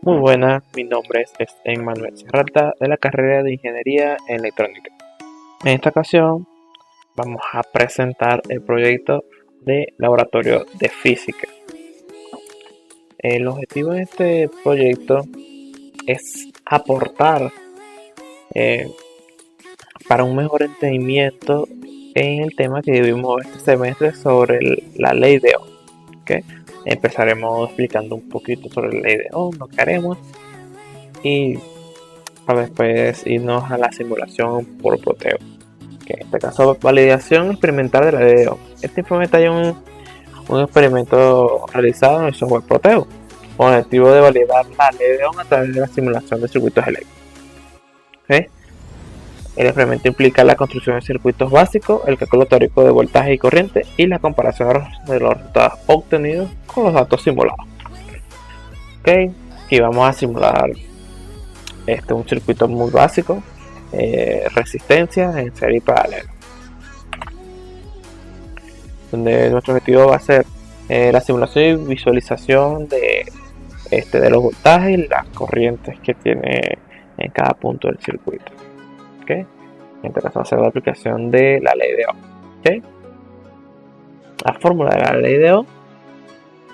Muy buenas, mi nombre es Emmanuel Serrata de la carrera de Ingeniería Electrónica. En esta ocasión vamos a presentar el proyecto de laboratorio de física. El objetivo de este proyecto es aportar para un mejor entendimiento en el tema que vimos este semestre sobre la ley de Ohm. ¿Okay? Empezaremos explicando un poquito sobre la ley de Ohm, lo que haremos, y para después irnos a la simulación por Proteo, que en este caso validación experimental de la ley de Ohm. Este informe hay un experimento realizado en el software Proteo con el objetivo de validar la ley de Ohm a través de la simulación de circuitos eléctricos. ¿Okay? El experimento implica la construcción de circuitos básicos, el cálculo teórico de voltaje y corriente y la comparación de los resultados obtenidos con los datos simulados. Okay. Aquí vamos a simular un circuito muy básico, resistencias en serie y paralelo, donde nuestro objetivo va a ser la simulación y visualización de los voltajes y las corrientes que tiene en cada punto del circuito. ¿Okay? En este caso va a ser la aplicación de la ley de Ohm. ¿Okay? La fórmula de la ley de Ohm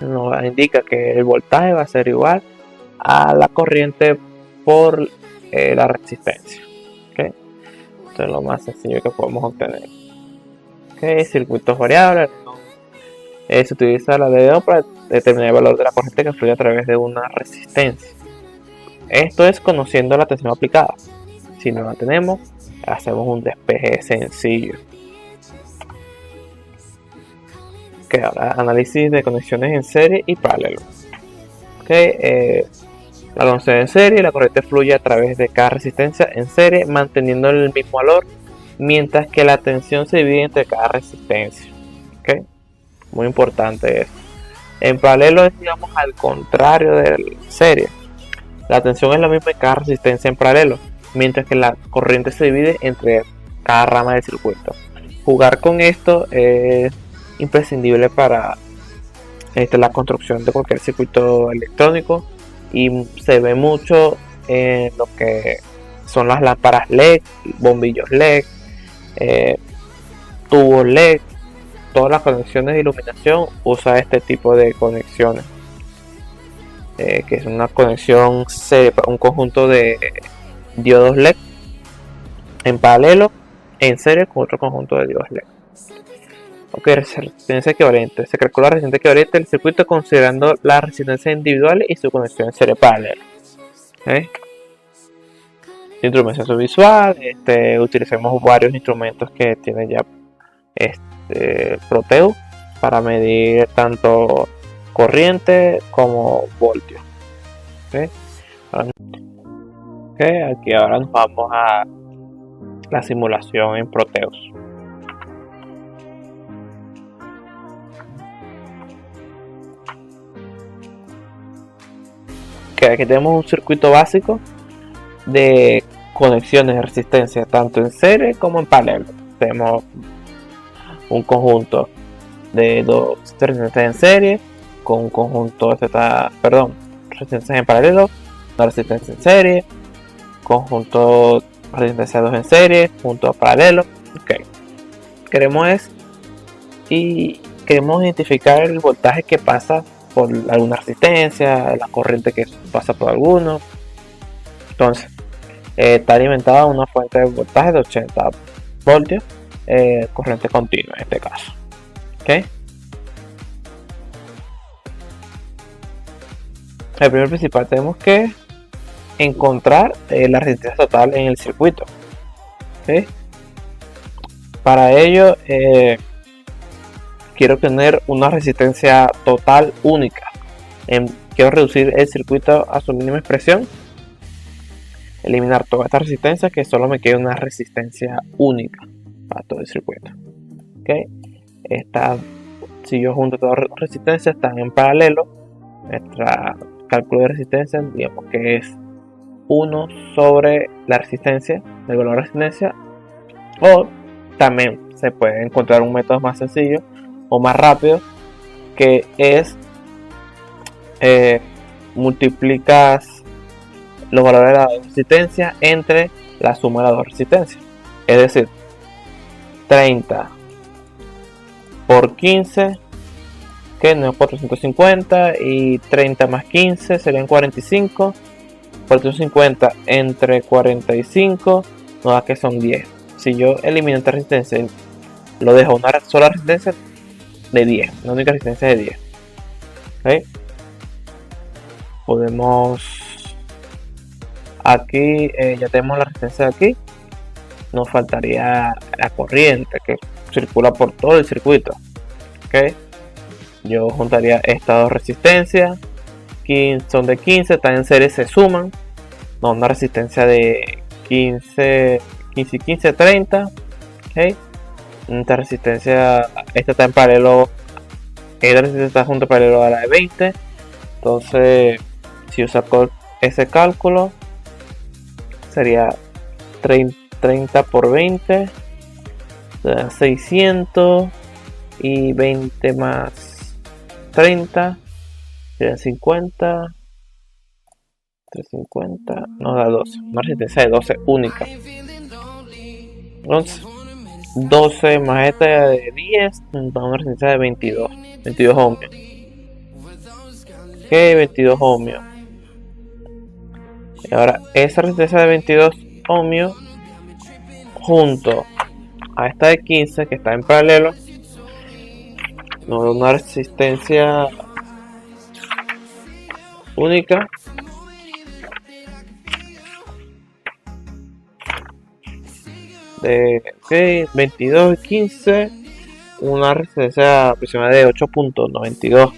nos indica que el voltaje va a ser igual a la corriente por la resistencia. ¿Okay? Esto es lo más sencillo que podemos obtener. ¿Okay? Circuitos variables. Se utiliza la ley de Ohm para determinar el valor de la corriente que fluye a través de una resistencia. Esto es conociendo la tensión aplicada. Si no la tenemos, hacemos un despeje sencillo. Okay, ahora análisis de conexiones en serie y paralelo. Okay, la conexión en serie, la corriente fluye a través de cada resistencia en serie, manteniendo el mismo valor, mientras que la tensión se divide entre cada resistencia. Okay, muy importante eso. En paralelo es, digamos, al contrario de la serie. La tensión es la misma en cada resistencia en paralelo, mientras que la corriente se divide entre cada rama del circuito. Jugar con esto es imprescindible para la construcción de cualquier circuito electrónico, y se ve mucho en lo que son las lámparas LED, bombillos LED, tubos LED. Todas las conexiones de iluminación usa este tipo de conexiones, que es una conexión serie, un conjunto de diodos LED en paralelo en serie con otro conjunto de diodos LED. Ok, resistencia equivalente. Se calcula la resistencia equivalente del circuito considerando las resistencias individuales y su conexión en serie paralela. ¿Okay? Instrumentación visual. Utilizamos varios instrumentos que tiene ya Proteo para medir tanto corriente como voltios. ¿Okay? Aquí ahora nos vamos a la simulación en Proteus. Aquí tenemos un circuito básico de conexiones de resistencia tanto en serie como en paralelo. Tenemos un conjunto de dos resistencias en serie con un conjunto resistencias en paralelo, una resistencia en serie, conjunto resistencia 2 en serie, punto paralelo. Okay. Queremos identificar el voltaje que pasa por alguna resistencia, la corriente que pasa por alguno. Entonces, está alimentada una fuente de voltaje de 80 voltios, corriente continua en este caso. ¿Okay? El primer principal tenemos que encontrar la resistencia total en el circuito. ¿Okay? Para ello quiero tener una resistencia total única. Quiero reducir el circuito a su mínima expresión, eliminar toda esta resistencia, que solo me quede una resistencia única para todo el circuito. ¿Okay? Si yo junto todas las resistencias, están en paralelo. Nuestro cálculo de resistencia, digamos que es 1 sobre la resistencia, el valor de resistencia, o también se puede encontrar un método más sencillo o más rápido, que es multiplicas los valores de las dos resistencias entre la suma de las dos resistencias. Es decir, 30 por 15, que no es 450, y 30 más 15 serían 45. 450 entre 45 nos da que son 10. Si yo elimino esta resistencia, lo dejo una sola resistencia de 10, la única resistencia de 10. ¿Okay? Podemos, aquí ya tenemos la resistencia de aquí. Nos faltaría la corriente que circula por todo el circuito. ¿Okay? Yo juntaría estas dos resistencias, son de 15, están en serie, se suman, no, una resistencia de 15 y 15, 30. ¿Okay? Esta resistencia, esta está en paralelo, esta resistencia está junto en paralelo a la de 20. Entonces, si yo saco ese cálculo, sería 30 por 20, 600, y 20 más 30 serían 50, 350, nos da 12, una resistencia de 12 única. Entonces 12 más esta de 10 nos da una resistencia de 22 ohmios. Ok, 22 ohmios. Y ahora esa resistencia de 22 ohmios junto a esta de 15 que está en paralelo nos da una resistencia única de 22 y 15, una resistencia aproximada de 8.92.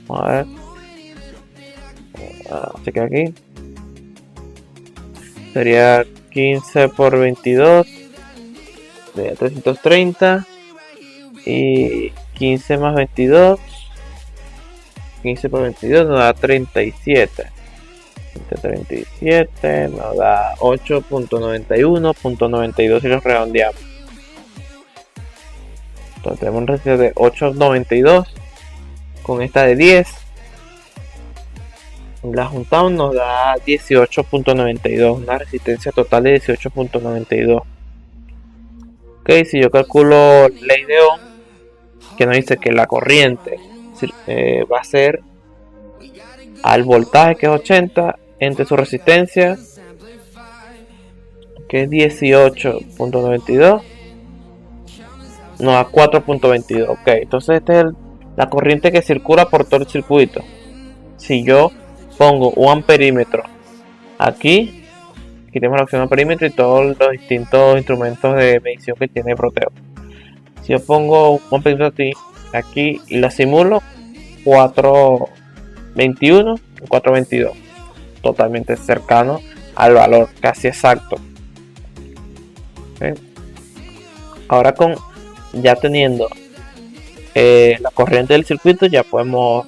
Vamos a ver, así que aquí sería 15 por 22 de 330, y 15 más 22, 15 por 22 nos da 37. 37 nos da 8.91.92 si los redondeamos. Entonces tenemos un resistencia de 8.92 con esta de 10. La juntamos, nos da 18.92, una resistencia total de 18.92. Ok, si yo calculo ley de Ohm, que nos dice que la corriente va a ser al voltaje, que es 80, entre su resistencia, que es 18.92, nos da 4.22. Ok, entonces esta es la corriente que circula por todo el circuito. Si yo pongo un amperímetro aquí, quitemos la opción de amperímetro y todos los distintos instrumentos de medición que tiene Proteo. Si yo pongo un amperímetro aquí y lo simulo, 421, 422, totalmente cercano al valor, casi exacto. ¿Okay? Ahora ya teniendo la corriente del circuito, ya podemos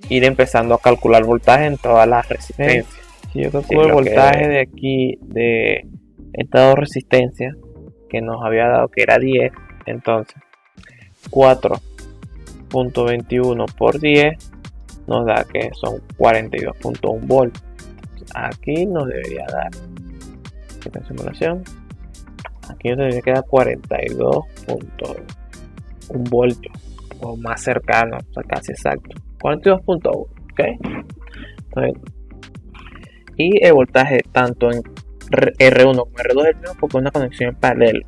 ir empezando a calcular voltaje en todas las resistencias. Si yo calculo el voltaje de aquí, de estas dos resistencias que nos había dado, que era 10, entonces 4.21 por 10 nos da que son 42.1 voltios. Aquí nos debería dar, esta simulación, aquí nos debería quedar 42.1 voltios, o más cercano, o sea, casi exacto, 42.1. ¿Ok? Entonces, y el voltaje tanto en R1 como R2 es el mismo porque es una conexión en paralelo,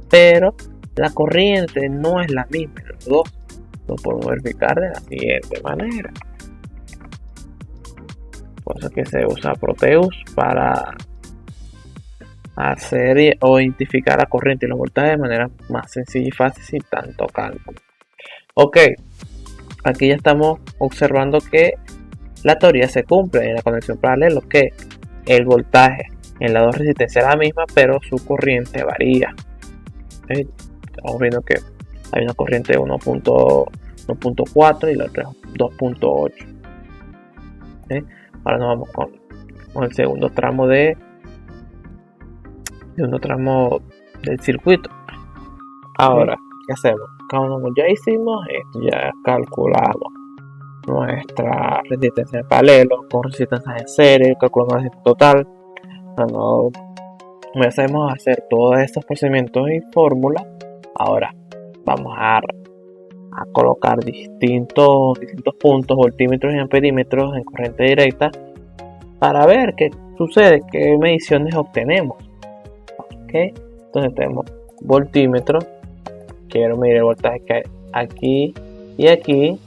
pero la corriente no es la misma en los dos. Lo podemos verificar de la siguiente manera. Por eso que se usa Proteus para hacer o identificar la corriente y los voltajes de manera más sencilla y fácil sin tanto cálculo. Ok, aquí ya estamos observando que la teoría se cumple en la conexión paralelo, que el voltaje en las dos resistencias es la misma, pero su corriente varía. Estamos viendo que hay una corriente de 1.4 y la otra 2.8. Ahora nos vamos con el segundo tramo del circuito. Ahora, ¿qué hacemos? Como ya hicimos esto, ya calculamos nuestra resistencia en paralelo con resistencia en serie, calculamos la resistencia total. Cuando empecemos a hacer todos estos procedimientos y fórmulas, ahora vamos a colocar distintos puntos, voltímetros y amperímetros en corriente directa para ver qué sucede, qué mediciones obtenemos. ¿Okay? Entonces tenemos voltímetro, quiero medir el voltaje que hay aquí y aquí.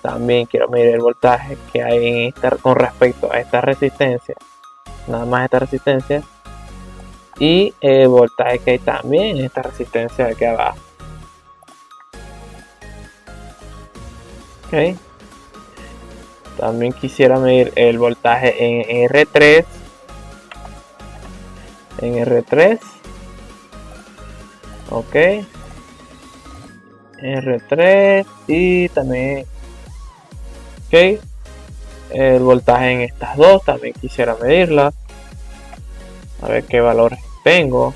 También quiero medir el voltaje que hay con respecto a esta resistencia, nada más esta resistencia, y el voltaje que hay también en esta resistencia de aquí abajo. Okay. También quisiera medir el voltaje en R3. Ok. R3 y también. Ok. El voltaje en estas dos también quisiera medirla. A ver qué valores tengo.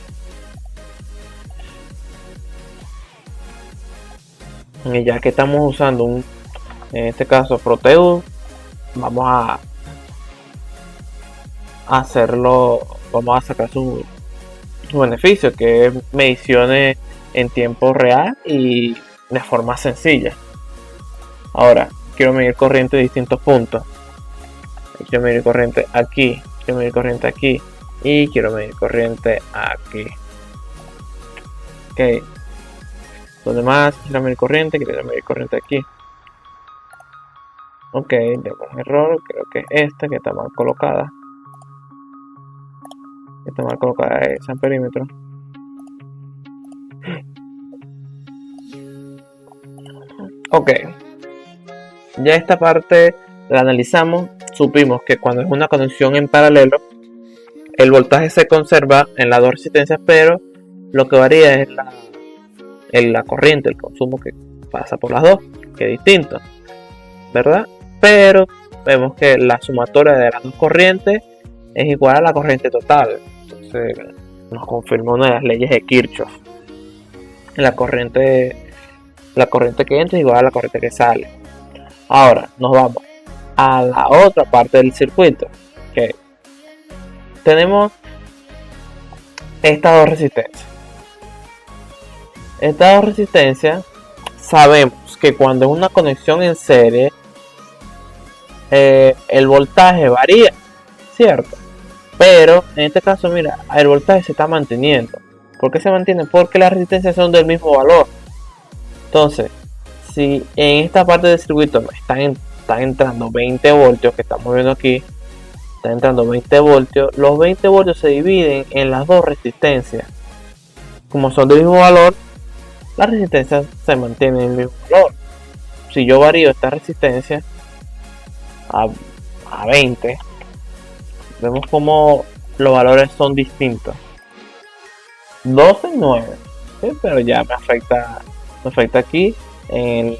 Y ya que estamos usando en este caso Proteus, vamos a hacerlo, vamos a sacar su beneficio, que es mediciones en tiempo real y de forma sencilla. Ahora quiero medir corriente de distintos puntos. Quiero medir corriente aquí, quiero medir corriente aquí y quiero medir corriente aquí. Ok, donde más quiero medir corriente aquí. Ok, tengo un error, creo que es esta que está mal colocada. Está mal colocada ese amperímetro. Ok, ya esta parte la analizamos. Supimos que cuando es una conexión en paralelo, el voltaje se conserva en las dos resistencias, pero lo que varía es la corriente, el consumo que pasa por las dos, que es distinto, ¿verdad? Pero vemos que la sumatoria de las dos corrientes es igual a la corriente total. Entonces nos confirma una de las leyes de Kirchhoff. La corriente que entra es igual a la corriente que sale. Ahora nos vamos a la otra parte del circuito, que tenemos estas dos resistencias. Estas dos resistencias sabemos que cuando es una conexión en serie, el voltaje varía, ¿cierto? Pero en este caso, mira, el voltaje se está manteniendo. ¿Por qué se mantiene? Porque las resistencias son del mismo valor. Entonces, si en esta parte del circuito me están entrando 20 voltios, que estamos viendo aquí, están entrando 20 voltios, los 20 voltios se dividen en las dos resistencias. Como son del mismo valor, las resistencias se mantienen en el mismo valor. Si yo varío esta resistencia a 20, vemos como los valores son distintos. 12 y 9, ¿sí? Pero ya me afecta aquí en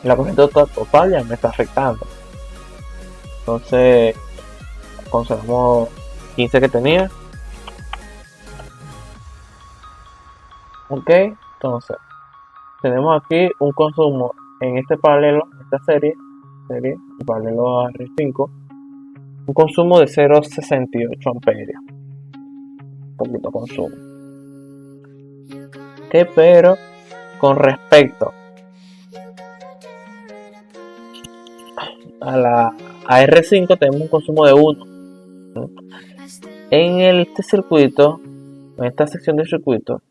la corriente total, ya me está afectando. Entonces conservamos 15 que tenía. Ok, entonces tenemos aquí un consumo en este paralelo, en esta serie el paralelo a R5, un consumo de 0,68 amperios. Poquito consumo. Ok, pero con respecto a R5 tenemos un consumo de 1. En este circuito, en esta sección del circuito,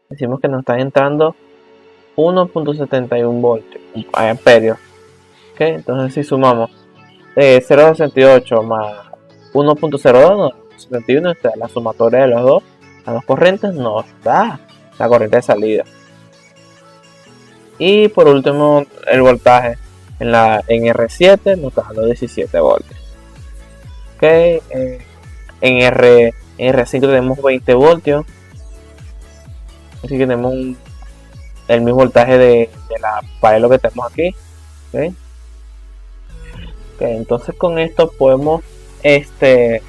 decimos que nos están entrando 1.71 voltios, amperios. Okay, entonces si sumamos 0.68 más 1.02, 71, la sumatoria de los dos, las dos corrientes, nos da la corriente de salida. Y por último, el voltaje en R7 nos está dando 17 voltios. Okay, en R5 tenemos 20 voltios. Así que tenemos el mismo voltaje de la paralelo que tenemos aquí. Okay. Okay, entonces con esto podemos de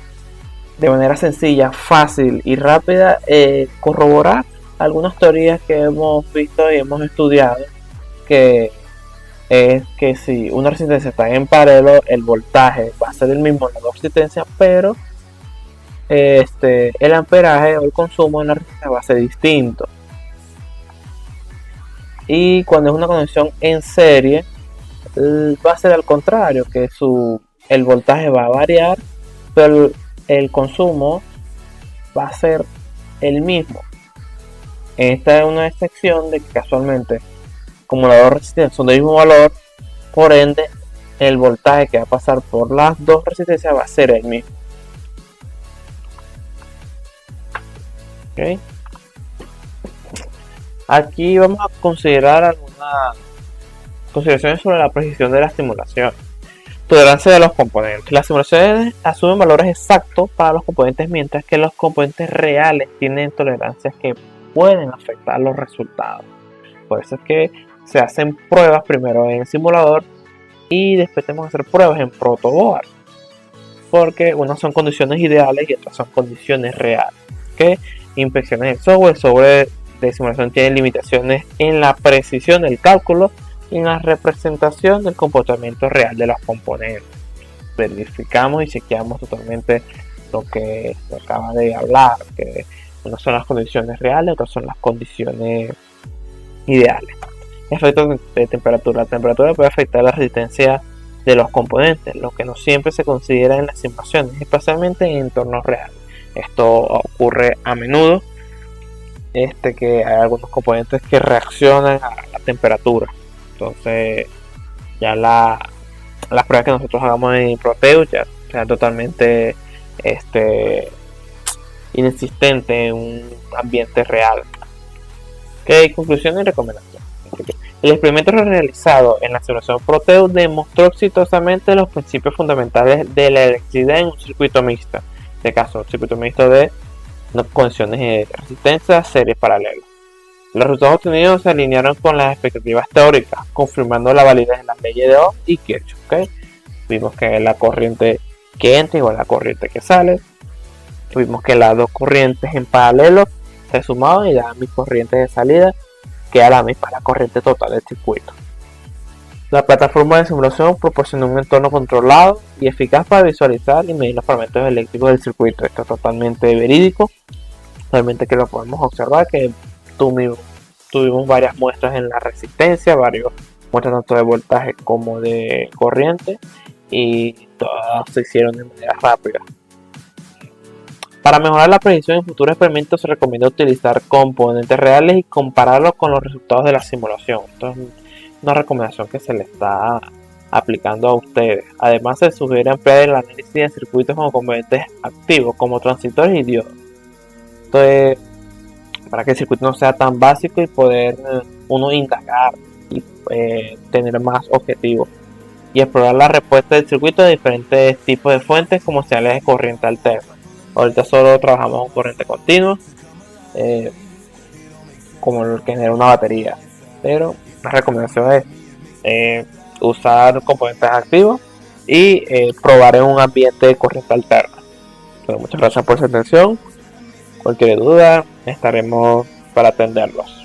manera sencilla, fácil y rápida corroborar algunas teorías que hemos visto y hemos estudiado que es que si una resistencia está en paralelo, el voltaje va a ser el mismo en las dos resistencias, pero el amperaje o el consumo en la resistencia va a ser distinto. Y cuando es una conexión en serie, va a ser al contrario, que el voltaje va a variar, pero el consumo va a ser el mismo. Esta es una excepción de que casualmente, como las dos resistencias son del mismo valor, por ende el voltaje que va a pasar por las dos resistencias va a ser el mismo. ¿Okay? Aquí vamos a considerar algunas consideraciones sobre la precisión de la simulación. Tolerancia de los componentes. Las simulaciones asumen valores exactos para los componentes, mientras que los componentes reales tienen tolerancias que pueden afectar los resultados. Por eso es que se hacen pruebas primero en el simulador y después tenemos que hacer pruebas en protoboard, porque unas son condiciones ideales y otras son condiciones reales. ¿Okay? Inspecciones del software. El software de simulación tiene limitaciones en la precisión del cálculo y en la representación del comportamiento real de los componentes. Verificamos y chequeamos totalmente lo que se acaba de hablar, que unas son las condiciones reales, otras son las condiciones ideales. Efectos de temperatura. La temperatura puede afectar la resistencia de los componentes, lo que no siempre se considera en las simulaciones, especialmente en entornos reales. Esto ocurre a menudo, que hay algunos componentes que reaccionan a la temperatura. Entonces ya las pruebas que nosotros hagamos en Proteus ya sean totalmente inexistente en un ambiente real. ¿Qué conclusiones y recomendaciones? El experimento realizado en la simulación Proteus demostró exitosamente los principios fundamentales de la electricidad en un circuito mixto. En este caso, un circuito mixto de conexiones de resistencia series paralelas. Los resultados obtenidos se alinearon con las expectativas teóricas, confirmando la validez de las leyes de Ohm y Kirchhoff. ¿Okay? Vimos que la corriente que entra igual a la corriente que sale. Vimos que las dos corrientes en paralelo se sumaban y la misma corriente de salida queda la misma, la corriente total del circuito. La plataforma de simulación proporciona un entorno controlado y eficaz para visualizar y medir los parámetros eléctricos del circuito. Esto es totalmente verídico, realmente que lo podemos observar, que tuvimos varias muestras en la resistencia, varias muestras tanto de voltaje como de corriente, y todas se hicieron de manera rápida. Para mejorar la predicción en futuros experimentos se recomienda utilizar componentes reales y compararlos con los resultados de la simulación. Esto es una recomendación que se le está aplicando a ustedes. Además, se sugiere ampliar el análisis de circuitos con componentes activos como transistores y diodos. Entonces, para que el circuito no sea tan básico y poder uno indagar y tener más objetivos y explorar la respuesta del circuito de diferentes tipos de fuentes como señales de corriente alterna. Ahorita solo trabajamos con corriente continua, como el que genera una batería, pero la recomendación es usar componentes activos y probar en un ambiente de corriente alterna. Entonces, muchas gracias por su atención. Cualquier duda estaremos para atenderlos.